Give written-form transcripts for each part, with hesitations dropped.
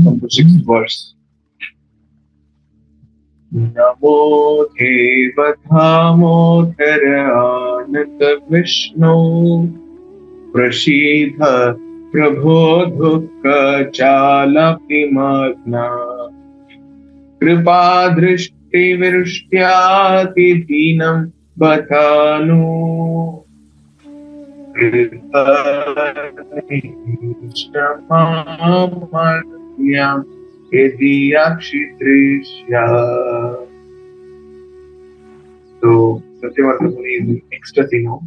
From the sixth verse. Namo Deva Damodara Ananta Vishnu prasīda prabho duḥkha-jālābdhi-magnam kṛpā-dṛṣṭi-vṛṣṭyāti-dīnaṁ batānnaṁ ajñam edhy akṣi-dṛśyaṁ. So, Satyavārta Muni is in ecstasy now.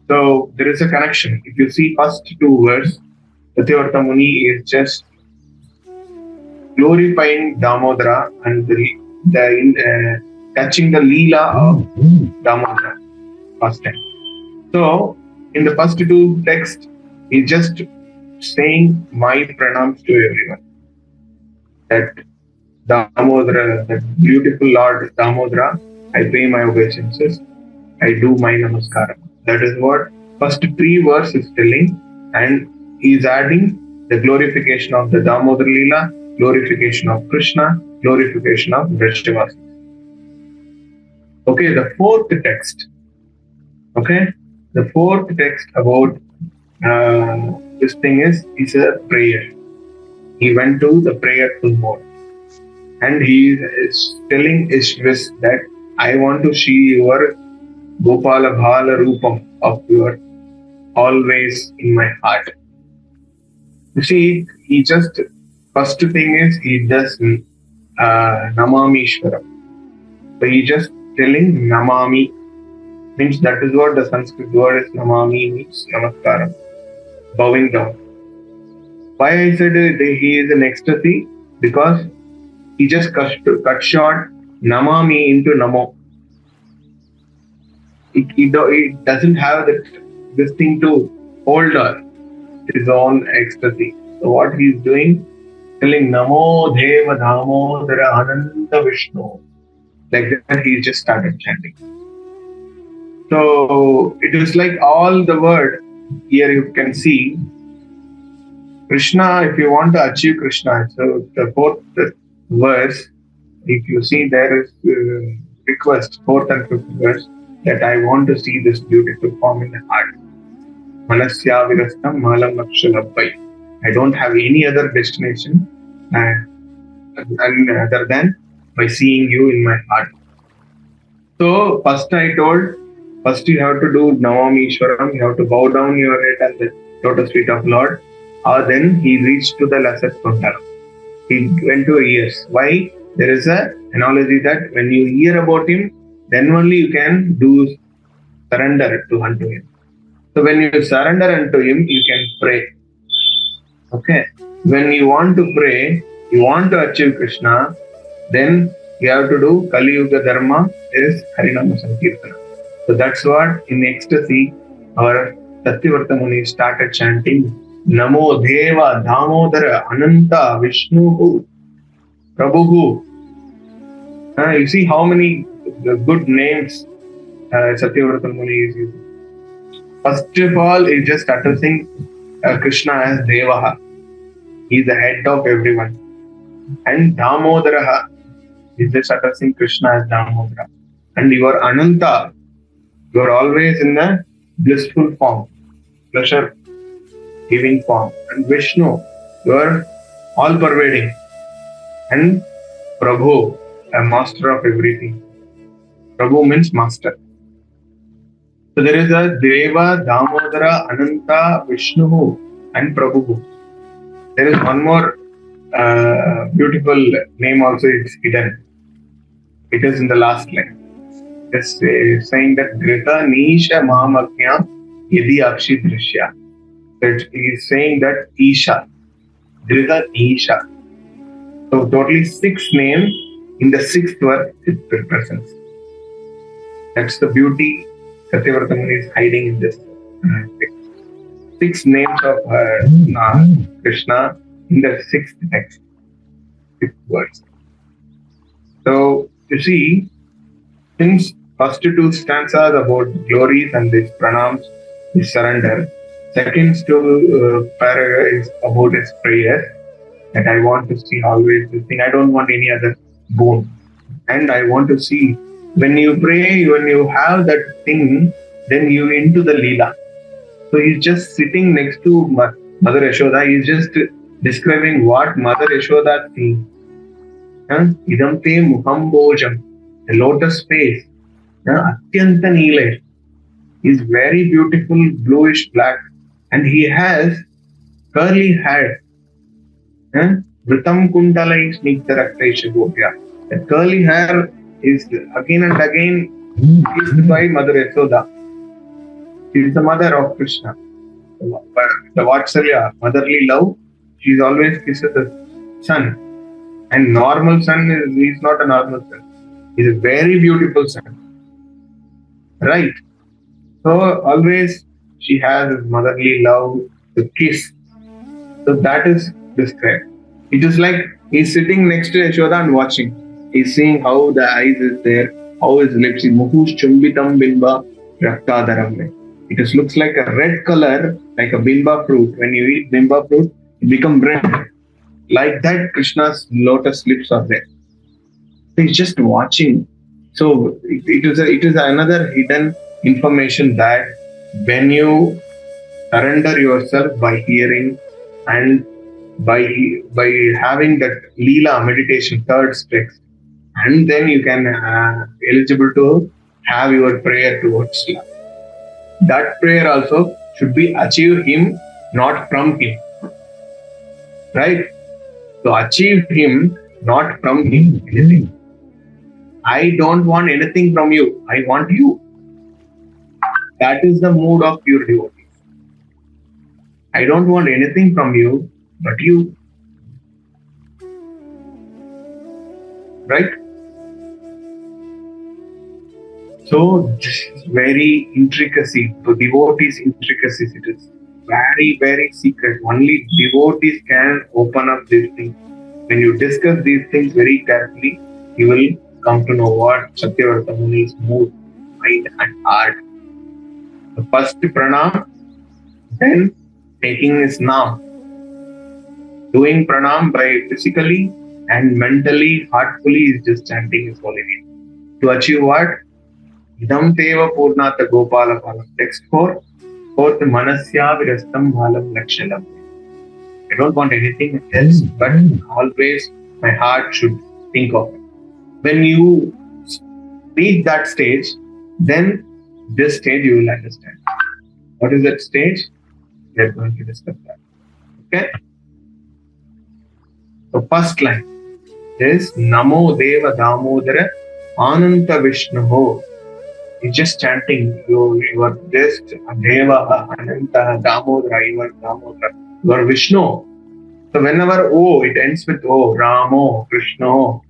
So, there is a connection. If you see first two verses, Satyavārta Muni is just glorifying Damodara and touching the Leela of Damodara first time. So, in the first two texts, he's just saying my pranams to everyone. That Damodara, that beautiful Lord Damodara, I pay my obeisances, I do my namaskaram. That is what first three verses is telling, and he is adding the glorification of the Damodar Leela, glorification of Krishna, glorification of Vaishnavism. Okay, the fourth text. Okay, the fourth text about this thing is a prayer. He went to the prayerful mode, and he is telling Ishvis that I want to see your Gopala Bhala Rupam of your always in my heart. You see, he just, first thing is, he just Namami Ishvaram. So he just telling Namami, means that is what the Sanskrit word is. Namami means Namaskaram, bowing down. Why I said he is in ecstasy? Because he just cut short Namami into Namo. It doesn't have this thing to hold his own ecstasy. So what he is doing, telling Namo Deva Damodara Ananta Vishnu. Like that, he just started chanting. So it is like all the word here you can see. Krishna, if you want to achieve Krishna, so the fourth verse, if you see there is request, fourth and fifth verse, that I want to see this beautiful form in the heart. Manasya virastam malam akṣi-dṛśyaṁ. I don't have any other destination other than by seeing you in my heart. So first I told, first you have to do Namami Ishvaram, you have to bow down your head at the lotus feet of Lord. Then he reached to the lesser total. He went to ears. Why? There is an analogy that when you hear about him, then only you can do surrender unto him. So when you surrender unto him, you can pray. Okay. When you want to pray, you want to achieve Krishna, then you have to do Kali Yuga Dharma is Harinama Sankirtana. So that's what in ecstasy our Satyavārta Muni started chanting Namo Deva Damodara Ananta Vishnu prabho. You see how many good names Satyavārta Muni is using. First of all, he just addressing Krishna as Devaha. He is the head of everyone. And Damodaraha is just addressing Krishna as Damodara. And you are Ananta. You are always in the blissful form, pleasure giving form. And Vishnu, you are all pervading. And Prabho, a master of everything. Prabho means master. So there is a Deva, Damodara, Ananta, Vishnu and Prabhu. There is one more beautiful name also is hidden. It is in the last line. It is saying that gṛhāṇeśa ajñam edhy akṣi-dṛśyaṁ. That he is saying that Isha, gṛhāṇeśa. So totally 6 names in the 6th verse it represents. That's the beauty Satyavārta Muni is hiding in this text. 6 names of Krishna in the 6th text, 6th verse. So you see, since first 2 stanzas about glories and this pranams, his surrender, second paragraph is about his prayer, that I want to see always this thing. I don't want any other bone. And I want to see, when you pray, when you have that thing, then you into the Leela. So he's just sitting next to Mother Yashoda. He's just describing what Mother Yashoda sees. Idam te muhambojam, the lotus face, atyanta neela. He's very beautiful, bluish black, and he has curly hair. Vritam kundalai snigdharaktaisha gopya. The curly hair is again and again kissed by Mother Yashoda. She is the mother of Krishna. The Vatsalya, motherly love, she is always kisses the son. And normal son is not a normal son. He is a very beautiful son. Right? So always she has his motherly love, the kiss. So that is described. It is like he's sitting next to Yashoda and watching. He's seeing how the eyes is there, how his lips is muhush chumbitam bimba raktadaram. It just looks like a red color, like a bimba fruit. When you eat bimba fruit, it becomes red. Like that, Krishna's lotus lips are there. He's just watching. So it is another hidden information that when you surrender yourself by hearing and by having that Leela meditation, 3rd text, and then you can eligible to have your prayer towards love. That prayer also should be achieve him, not from him. Right? So achieve him, not from him. Anything. I don't want anything from you. I want you. That is the mood of pure devotees. I don't want anything from you, but you. Right? So this is very intricacy. So devotees' intricacies, it is very, very secret. Only devotees can open up these things. When you discuss these things very carefully, you will come to know what Satyavrata Muni's mood, mind and heart. The first pranam, then taking his nam. Doing pranam by physically and mentally, heartfully is just chanting his holy name. To achieve what? Idam teva purnata Gopalakrsna. Text 4. Fourth, manasya virastam bhalam lakshalam. I don't want anything else, but always my heart should think of it. When you reach that stage, then this stage you will understand. What is that stage? We are going to discuss that. Okay? So first line is Namo Deva Damodara Ananta Vishnu. You're just chanting, you are just Deva, Ananta, Damodara, you are Damodara, you are Viṣṇo. So whenever O, it ends with O, Ramo, Krishna,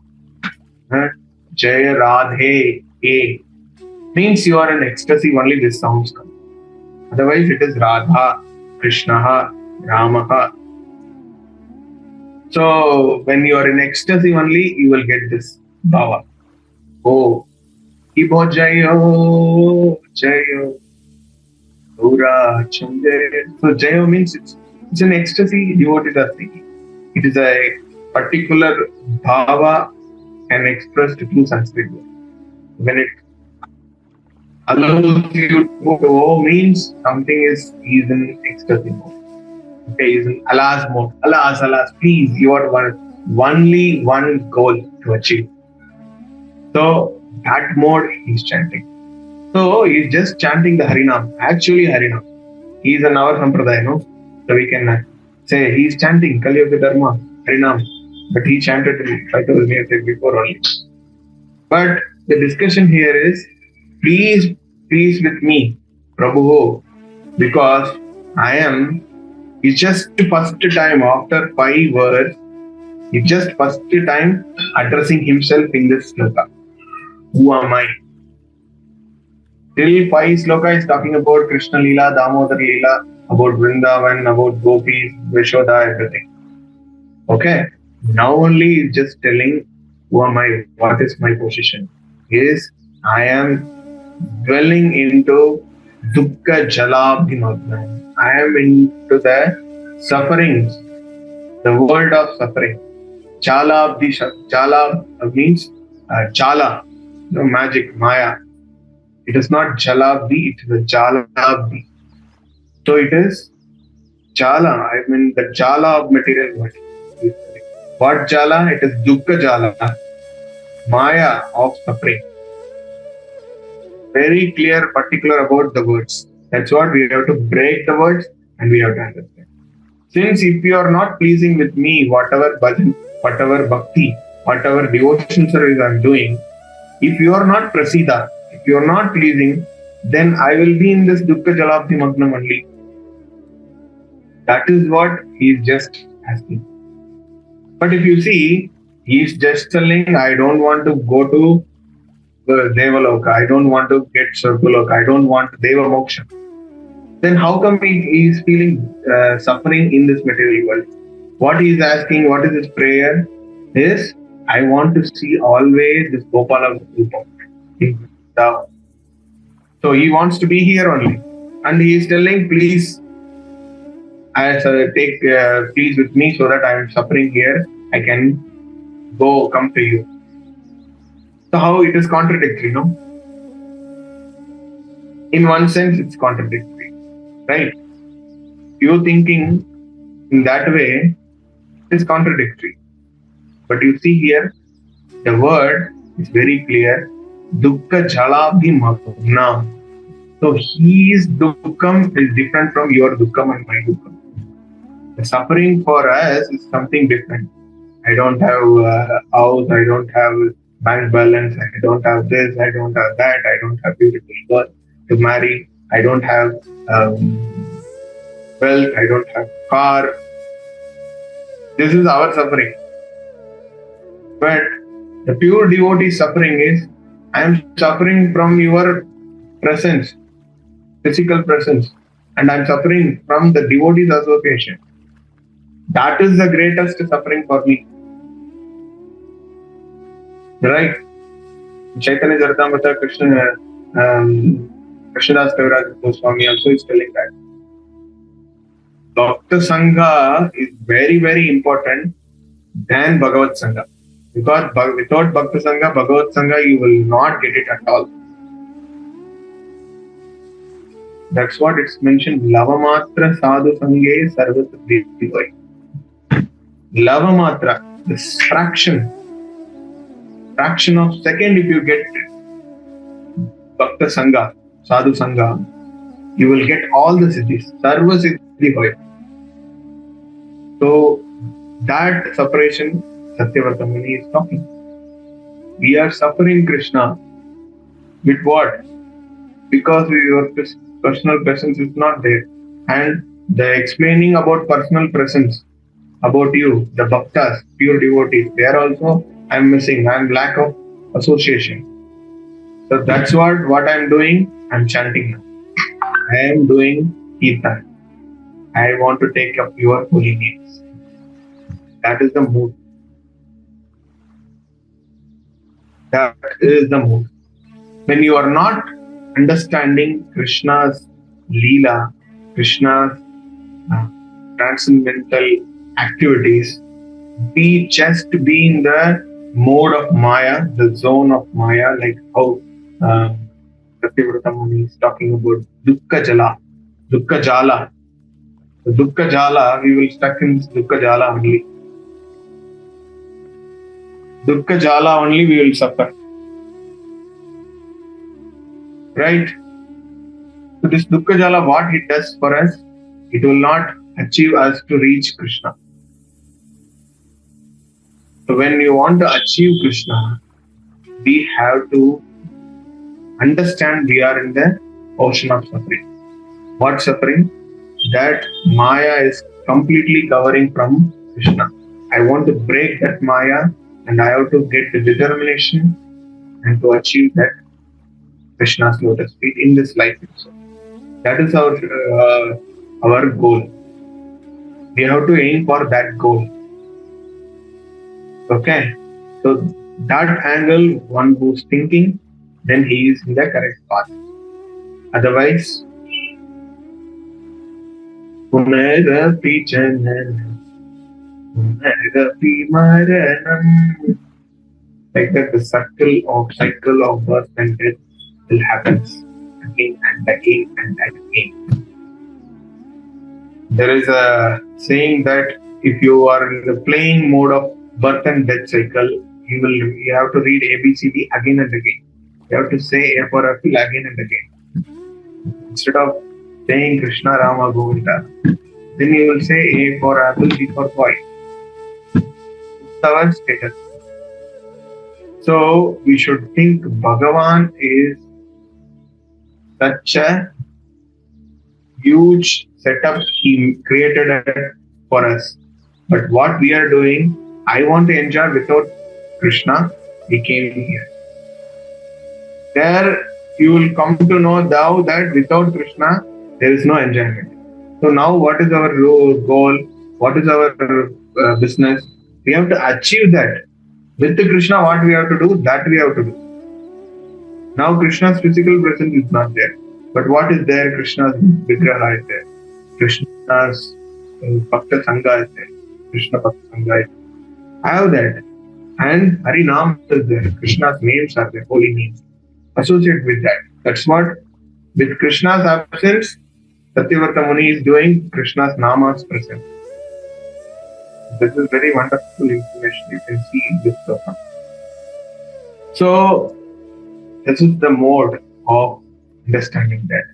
Jaya, Radhe, A, means you are in ecstasy, only this sounds come. Otherwise it is Radha, Krishna, Rama. So when you are in ecstasy only, you will get this bhava. Oh, Ibo Jayo, Jayo, Ura, Chandra. So Jayo means it's an ecstasy devotees are singing. It is a particular bhava and expressed through Sanskrit. When it allows you to go to O means something is in ecstasy mode. Okay, is in alas mode. Alas, alas, please, you are only one goal to achieve. So that mode he's chanting. So he's just chanting the Harinam. Actually Harinam. He is an our Sampradaya, no? So we can say he's chanting Kali of the Dharma, Harinam. But he chanted 5,000 years before only. But the discussion here is, please with me, Prabho, because it's just first time after 5 words, it's just first time addressing himself in this sloka. Who am I? Till 5 sloka is talking about Krishna Leela, Damodar Leela, about Vrindavan, about Gopis, Yashoda, everything. Okay? Now only he's just telling who am I, what is my position. Is I am dwelling into duḥkha-jālābdhi-magnam. I am into the sufferings, the world of suffering. Jala means Jala, magic, Maya. It is not Jalabdhi, it is a Jalabdhi. So it is Jala, I mean the Jala of material world. What Jala? It is duḥkha-jāla, Maya of suffering. Very clear, particular about the words. That's what we have to break the words and we have to understand. Since if you are not pleasing with me, whatever bhajan, whatever bhakti, whatever devotion service I am doing, if you are not prasīda, if you are not pleasing, then I will be in this duḥkha-jālābdhi-magnam only. That is what he is just asking. But if you see, he is just telling, I don't want to go to Devaloka, I don't want to get Sargaloka, I don't want Deva Moksha. Then how come he is feeling suffering in this material world? What he is asking, what is his prayer is, I want to see always this Gopalakrsna. So he wants to be here only. And he is telling, please, take peace with me so that I am suffering here. I can come to you. So how it is contradictory, no? In one sense, it's contradictory, right? You thinking in that way is contradictory. But you see here, the word is very clear, duḥkha-jālābdhi-magnam. So his dukkham is different from your dukkham and my dukkham. The suffering for us is something different. I don't have a house, I don't have bank balance, I don't have this, I don't have that, I don't have beautiful girl to marry, I don't have wealth, I don't have car. This is our suffering. But the pure devotee suffering is, I am suffering from your presence, physical presence, and I am suffering from the devotees association. That is the greatest suffering for me. Right? Chaitanya Charitamrita, Krishna Das Goswami also is telling that. Bhakta Sangha is very, very important than Bhagavad Sangha. Because without Bhakta Sangha, Bhagavad Sangha, you will not get it at all. That's what it's mentioned. Lavamatra sadhu sange sarvasiddhi. Lavamatra, this fraction of second, if you get Bhakta Sangha, Sadhu Sangha, you will get all the siddhis. Sarva siddhi hoy. So that separation, Satyavrata Muni is talking. We are suffering Krishna with what? Because your personal presence is not there. And the explaining about personal presence, about you, the bhaktas, pure devotees, they are also, I am missing, I am lack of association. So that's what I am doing. I am chanting now. I am doing kirtan. I want to take up your holy names. That is the mood. That is the mood. When you are not understanding Krishna's Leela, Krishna's transcendental activities, just be in the mode of Maya, the zone of Maya, like how Satyavrata Muni is talking about duḥkha-jāla. The duḥkha-jāla, we will stuck in this duḥkha-jāla only. Duḥkha-jāla only we will suffer. Right? So this duḥkha-jāla, what it does for us, it will not achieve us to reach Krishna. So when you want to achieve Krishna, we have to understand we are in the ocean of suffering. What suffering? That Maya is completely covering from Krishna. I want to break that Maya and I have to get the determination and to achieve that Krishna's lotus feet in this life itself. That is our our goal. We have to aim for that goal. Okay? So that angle, one who's thinking, then he is in the correct path. Otherwise, punarapi jananam, punarapi maranam. Like that, the cycle of birth and death will happen again and again and again. There is a saying that if you are in the playing mode of birth and death cycle, you have to read ABCD again and again. You have to say A for apple again and again. Instead of saying Krishna Rama Govinda, then you will say A for apple, B for boy. It's our status. So we should think Bhagavan is such a huge setup he created for us. But what we are doing, I want to enjoy without Krishna, we came here. There you will come to know now that without Krishna, there is no enjoyment. So now what is our goal? What is our business? We have to achieve that. With the Krishna, what we have to do, that we have to do. Now Krishna's physical presence is not there. But what is there? Krishna's vigraha is there. Krishna's Bhakta Sangha is there. Krishna Bhakta Sangha is there. I have that. And Harinam is there. Krishna's names are there, holy names. Associate with that. That's what, with Krishna's absence, Satyavrata Muni is doing Krishna's Nama's presence. This is very wonderful information you can see in this program. So, this is the mode of understanding that.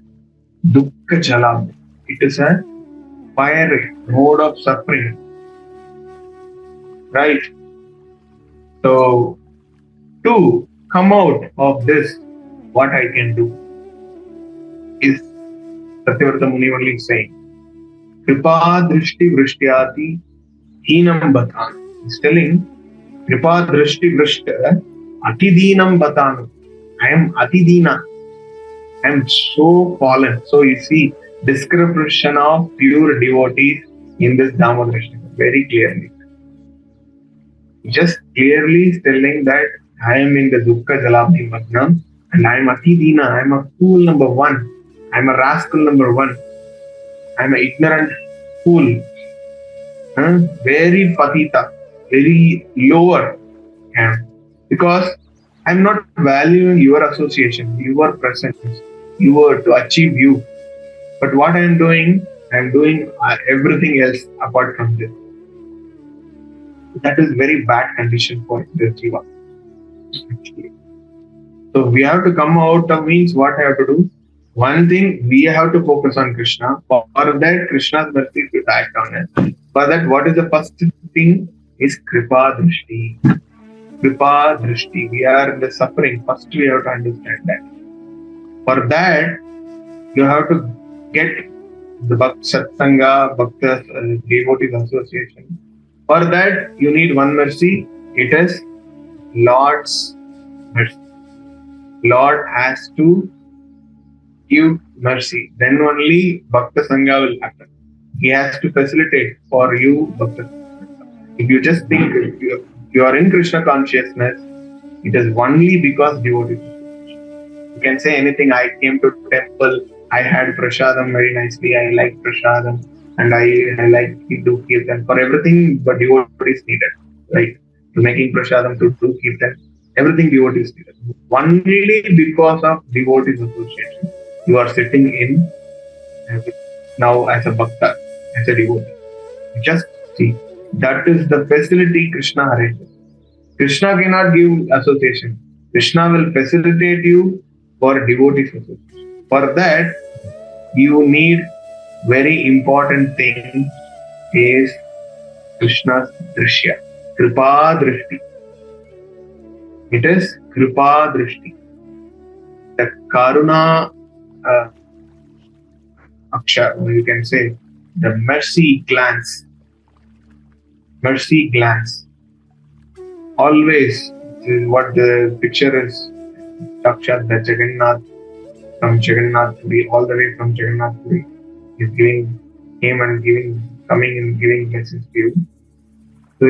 Duḥkha-jālābdhi. It is a fiery mode of suffering. Right? So, to come out of this, what I can do is Satyavrata Muni only saying, kṛpā-dṛṣṭi-vṛṣṭyāti-dīnaṁ. He's telling kṛpā-dṛṣṭi-vṛṣṭyāti-dīnaṁ batānnaṁ. I am atidina. I am so fallen. So you see description of pure devotees in this Damodarastakam very clearly. Just clearly telling that I am in the duḥkha-jālābdhi-magnam and I am atidina. I am a fool number one. I am a rascal number one. I am an ignorant fool. Very patita, very lower. Because I am not valuing your association, your presence, to achieve you. But what I am doing everything else apart from this. That is very bad condition for the jiva. So we have to come out of means what I have to do. One thing, we have to focus on Krishna. For that, Krishna's mercy will act on us. For that, what is the first thing? Is kṛpā-dṛṣṭi. Kṛpā-dṛṣṭi. We are in the suffering. First, we have to understand that. For that, you have to get the Satsanga, Bhakta Devotees Association. For that, you need one mercy. It is Lord's mercy. Lord has to give mercy. Then only Bhakta Sangha will happen. He has to facilitate for you Bhakta Sangha. If you just think you are in Krishna consciousness, it is only because devotees. You can say anything. I came to temple, I had prasadam very nicely, I like prasadam, and I like to do kirtan. For everything, but devotees needed. Right? To making prasadam, to do kirtan, everything devotees needed. Only because of devotees association, you are sitting in now as a bhakta, as a devotee. Just see, that is the facility Krishna arranges. Krishna cannot give association. Krishna will facilitate you for devotees association. For that, you need very important thing is Krishna's drishya, kṛpā-dṛṣṭi. It is kṛpā-dṛṣṭi. The Karuna you can say the mercy glance. Mercy glance. Always, what the picture is, Sakshat, the Jagannath, from Jagannath Puri, all the way from Jagannath Puri, is giving coming and giving blessings to you. So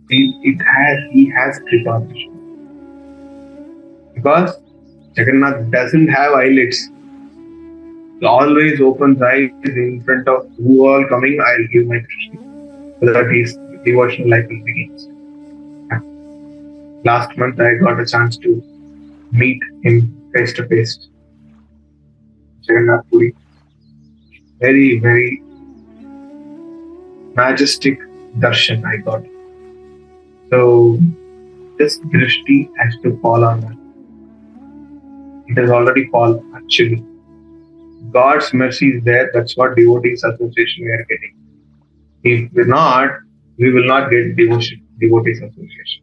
he has kṛpā-dṛṣṭi. Because Jagannath doesn't have eyelids. He always opens eyes in front of who all coming, I'll give my Krishna. So that his devotional life will begin. Last month I got a chance to meet him face to face. Jagannath Puri. Very, very majestic darshan I got. So this drishti has to fall on us. It has already fallen actually. God's mercy is there. That's what devotees association we are getting. If we're not, we will not get devotees association.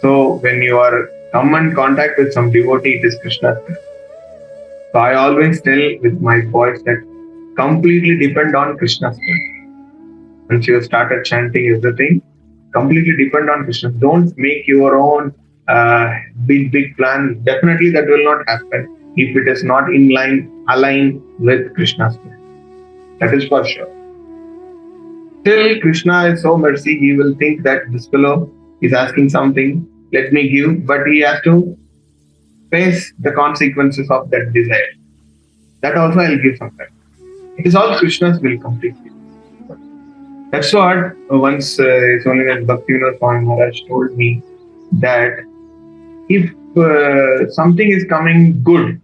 So when you are come in contact with some devotee, it is Krishna's will. So I always tell with my boys that completely depend on Krishna's will. Once you started chanting everything, completely depend on Krishna. Don't make your own big plan. Definitely that will not happen if it is not aligned with Krishna's will. That is for sure. Till Krishna is so mercy, he will think that this fellow is asking something, let me give, but he has to face the consequences of that desire. That also I'll give sometime. It is all Krishna's will completely. That's what once His Holiness Bhakti Swami Maharaj told me, that if something is coming good,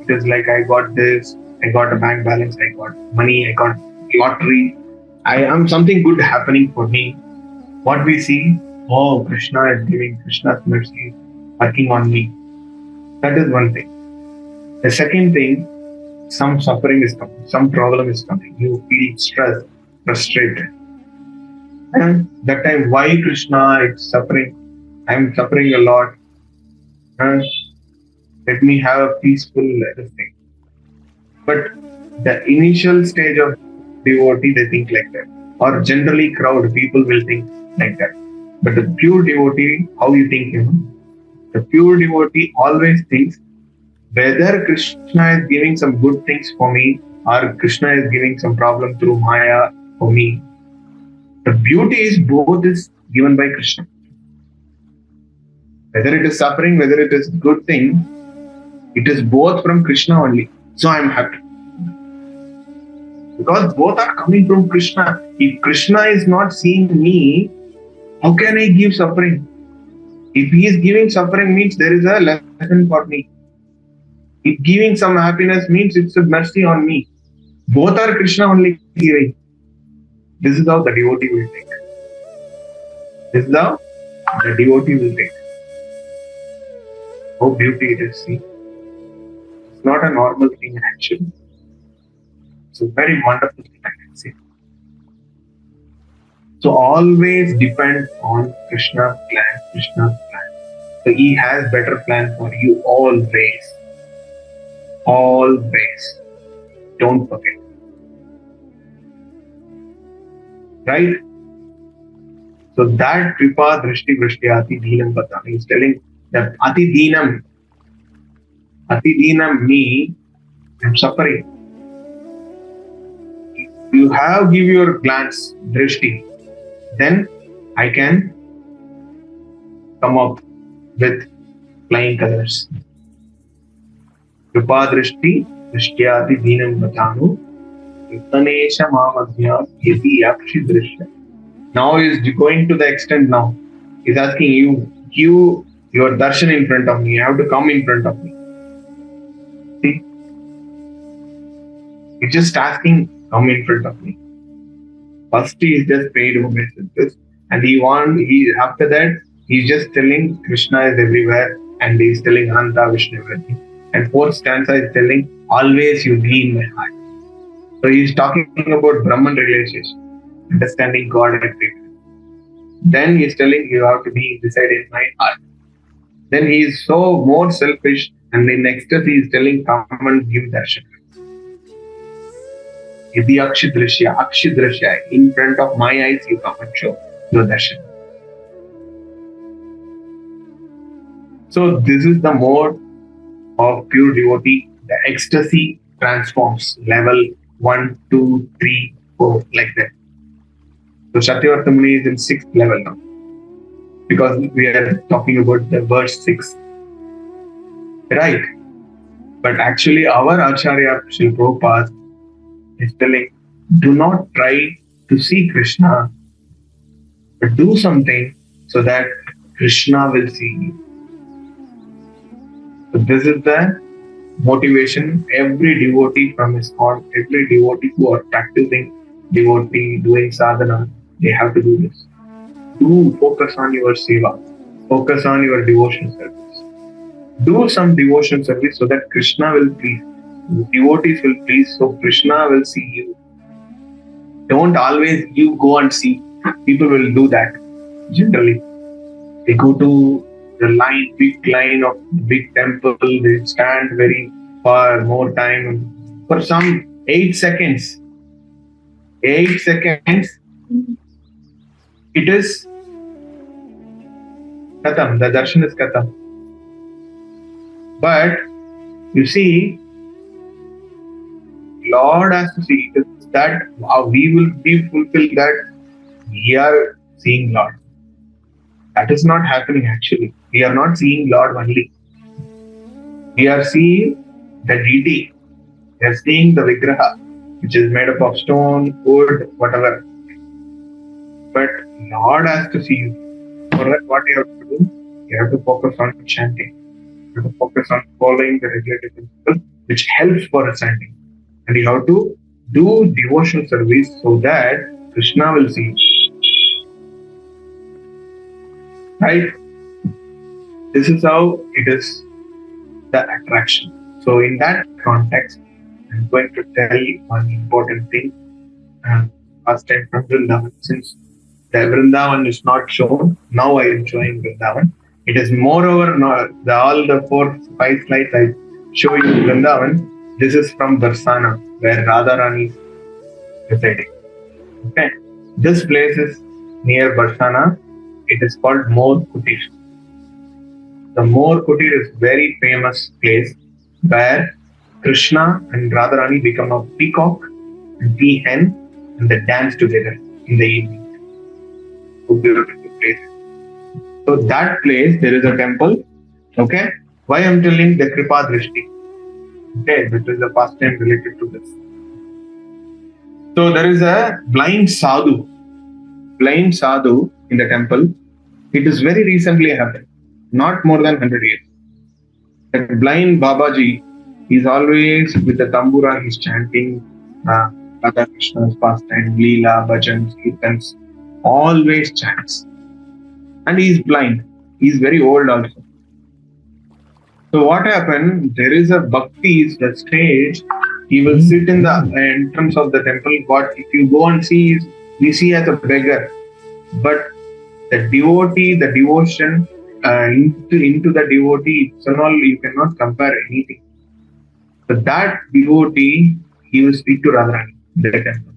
it is like I got this, I got a bank balance, I got money, I got lottery, I am something good happening for me. What we see, oh, Krishna is giving, Krishna's mercy is working on me. That is one thing. The second thing, some suffering is coming, some problem is coming. You feel stressed, frustrated. And that time, why Krishna is suffering? I am suffering a lot. Let me have a peaceful thing. But the initial stage of devotee, they think like that. Or generally crowd, people will think like that. But the pure devotee, how you think, the pure devotee always thinks whether Krishna is giving some good things for me or Krishna is giving some problem through Maya for me. The beauty is both is given by Krishna. Whether it is suffering, whether it is good thing, it is both from Krishna only. So I am happy. Because both are coming from Krishna. If Krishna is not seeing me, how can I give suffering? If he is giving suffering means there is a lesson for me. If giving some happiness means it's a mercy on me. Both are Krishna only giving. This is how the devotee will take. This is how the devotee will take. How beauty it is, see. It's not a normal thing actually. It's a very wonderful thing I can say. So always depend on Krishna's plan. So he has better plan for you always. Always. Don't forget. Right? So that kṛpā-dṛṣṭi-vṛṣṭyāti-dīnaṁ batānnaṁ is telling that ati-dīnaṁ me, I'm suffering. If you give your glance, drishti, then I can come up with flying colors. kṛpā-dṛṣṭi-vṛṣṭyāti-dīnaṁ batānnaṁ gṛhāṇeśa ajñam edhy akṣi-dṛśyaṁ. Now he is going to the extent now. He is asking you, give your darshan in front of me. You have to come in front of me. See? He's just asking, come in front of me. First he is just paid obeisance. And after that, he's just telling Krishna is everywhere. And he's telling Ananta Vishnu everything. And fourth stanza is telling, always you be in my heart. So he's talking about Brahman relationship, understanding God and everything. Then he's telling you have to be inside in my heart. Then he is so more selfish, and in next step he is telling, come and give darshan. Edhy akṣi-dṛśyaṁ, in front of my eyes you come and show your darshan. So this is the mode of pure devotee. The ecstasy transforms level 1, 2, 3, 4, like that. So Satyavarta Muni is in 6th level now, because we are talking about the verse 6. Right? But actually our Acharya Srila Prabhupada is telling, do not try to see Krishna, but do something so that Krishna will see you. So this is the motivation every devotee from ISKCON, every devotee who are practicing devotee, doing sadhana, they have to do this. Do focus on your seva, focus on your devotion service. Do some devotion service so that Krishna will please, devotees will please, so Krishna will see you. Don't always you go and see. People will do that generally. They go to the line, big line of the big temple, they stand very far, more time. For some 8 seconds, 8 seconds, it is Katam, the darshan is Katam. But you see, Lord has to see it is that how we will be fulfilled that we are seeing Lord. That is not happening actually. We are not seeing Lord only. We are seeing the deity. We are seeing the Vigraha, which is made up of stone, wood, whatever. But Lord has to see you. For that, what you have to do? You have to focus on chanting. You have to focus on following the regulative principles, which helps for chanting. And you have to do devotional service so that Krishna will see you. Right? This is how it is the attraction. So in that context, I'm going to tell you one important thing. First time from Vrindavan, since the Vrindavan is not shown, now I am showing Vrindavan. It is moreover, all the 4-5 slides I show you Vrindavan. This is from Darsana, where Radharani is residing. Okay, this place is near Barsana. It is called Mor Kutir. The Mor Kutir is very famous place where Krishna and Radharani become a peacock and peahen and they dance together in the evening. So beautiful place. So that place, there is a temple. Okay, why I am telling the kṛpā-dṛṣṭi? Okay, this is a pastime related to this. So there is a blind sadhu in the temple. It is very recently happened, not more than 100 years. That blind Babaji is always with the tambura, he's chanting Radha Krishna's pastime, Leela, Bhajans, Kirtans, always chants. And he is blind. He is very old also. So what happened? There is a Bhakti, the stage. He will sit in the entrance of the temple. But if you go and see, we see as a beggar. But the devotee, the devotion into the devotee, it's all, you cannot compare anything. So that devotee, he will speak to Radharani in the temple.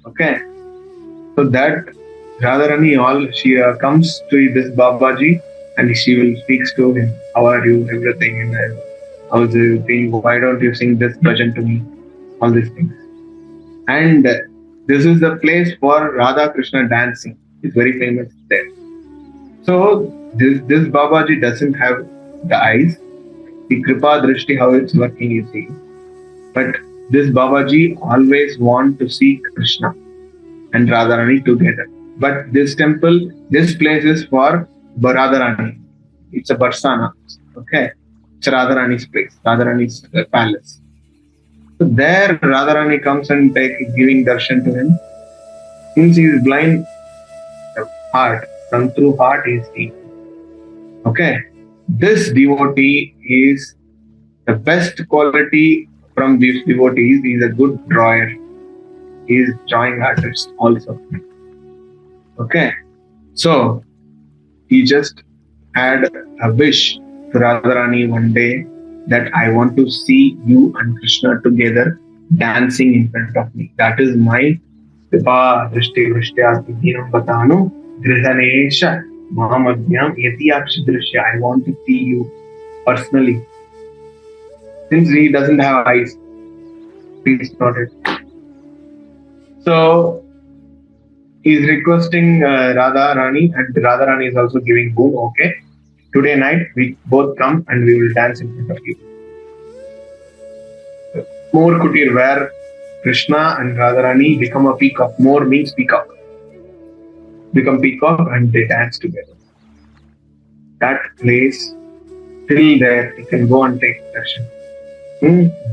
Okay. So that Radharani, she comes to this Babaji and she will speak to him. How are you? Everything. And how's everything? Why don't you sing this bhajan to me? All these things. And this is the place for Radha Krishna dancing. It's very famous there. So this Babaji doesn't have the eyes. The kṛpā-dṛṣṭi, how it's working, you see. But this Babaji always want to see Krishna and Radharani together. But this temple, this place is for Radharani. It's a Barsana. Okay. It's Radharani's place, Radharani's palace. So there Radharani comes and giving darshan to him. Since he is blind, the heart, from through heart he is seeing. Okay. This devotee is the best quality from these devotees. He is a good drawer. He is drawing artist also. Okay. So he just had a wish to Radharani one day that I want to see you and Krishna together dancing in front of me. That is my kṛpā-dṛṣṭi-vṛṣṭyāti-dīnaṁ batānnaṁ gṛhāṇeśa ajñam edhy akṣi-dṛśyaṁ. I want to see you personally. Since he doesn't have eyes, Please note it. So he's requesting Radha Rani, and Radha Rani is also giving boon. Okay, today night we both come and we will dance in front of you. More kutir, where Krishna and Radharani become a peacock. More means peacock. Become peacock and they dance together. That place, till there, you can go and take darshan.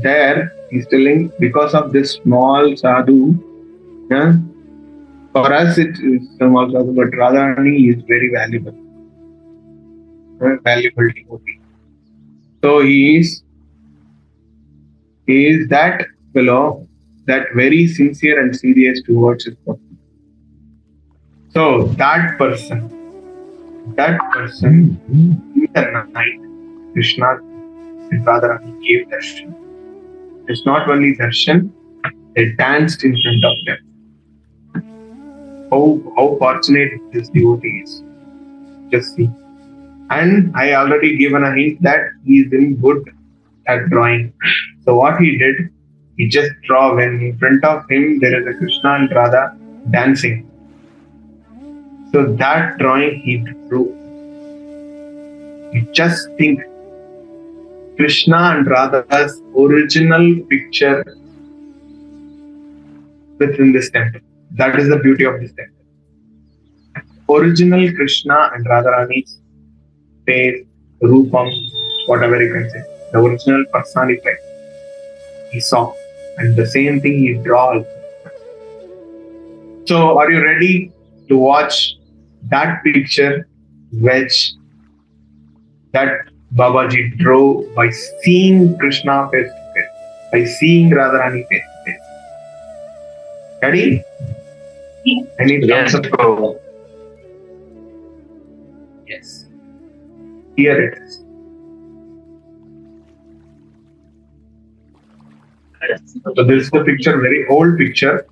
There, he's telling, because of this small sadhu, for us it is small sadhu, but Radharani is very valuable. Valuable devotee. So he is that fellow, that very sincere and serious towards his person. So that person in the night, Krishna and Radharani gave darshan. It's not only darshan, they danced in front of them. How fortunate this devotee is. Just see. And I already given a hint that he is in good at drawing. So what he did, he just draw when in front of him there is a Krishna and Radha dancing. So that drawing he drew. You just think Krishna and Radha's original picture within this temple. That is the beauty of this temple. Original Krishna and Radharani's face, Rupam, whatever you can say. The original personified. He saw. And the same thing he draws. So are you ready to watch that picture which that Babaji drew by seeing Krishna face to face, by seeing Radharani face to face? Ready? Any thumbs up? Yes. Here it is. So this is the picture, very old picture.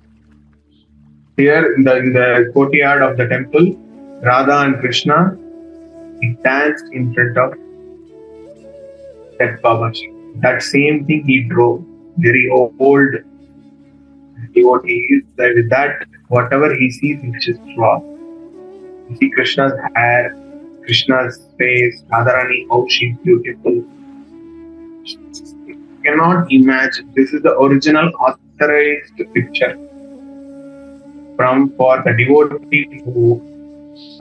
Here in the courtyard of the temple, Radha and Krishna danced in front of that Babaji. That same thing he drew. Very old devotee. With that, whatever he sees, he just draw. You see Krishna's hair, Krishna's face, Radharani, how she's beautiful. You cannot imagine. This is the original authorized picture for the devotee who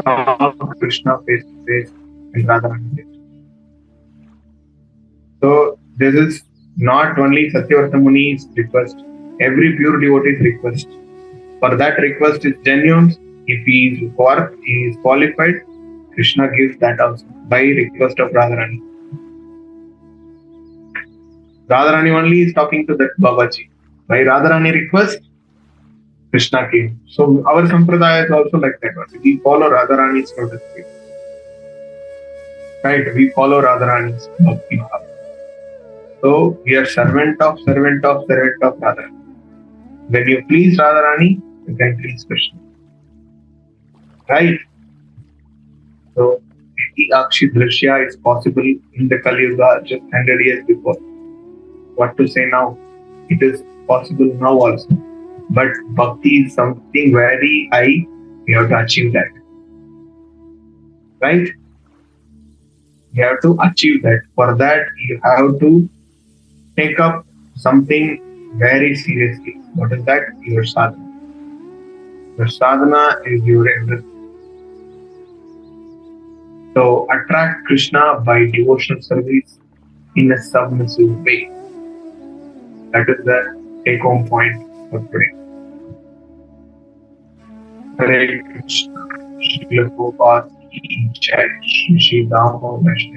saw Krishna face to face and Radharani face. So this is not only Satyavarta Muni's request, every pure devotee's request. For that request is genuine. If he is qualified, Krishna gives that also by request of Radharani. Radharani only is talking to that Babaji. By Radharani request, Krishna came. So our sampradaya is also like that. We follow Radharani's lotus feet. Right? We follow Radharani's bhakti bhava. So we are servant of Radharani. When you please Radharani, you can please Krishna. Right? So edhy akṣi-dṛśyaṁ is possible in the Kali Yuga just 100 years before. What to say now? It is possible now also. But bhakti is something very high. You have to achieve that. Right? You have to achieve that. For that, you have to take up something very seriously. What is that? Your sadhana. Your sadhana is your everything. So attract Krishna by devotional service in a submissive way. That is the take-home point for today. Hare Krishna, Shri Gopalakrsna, Shri Damodarāṣṭakam.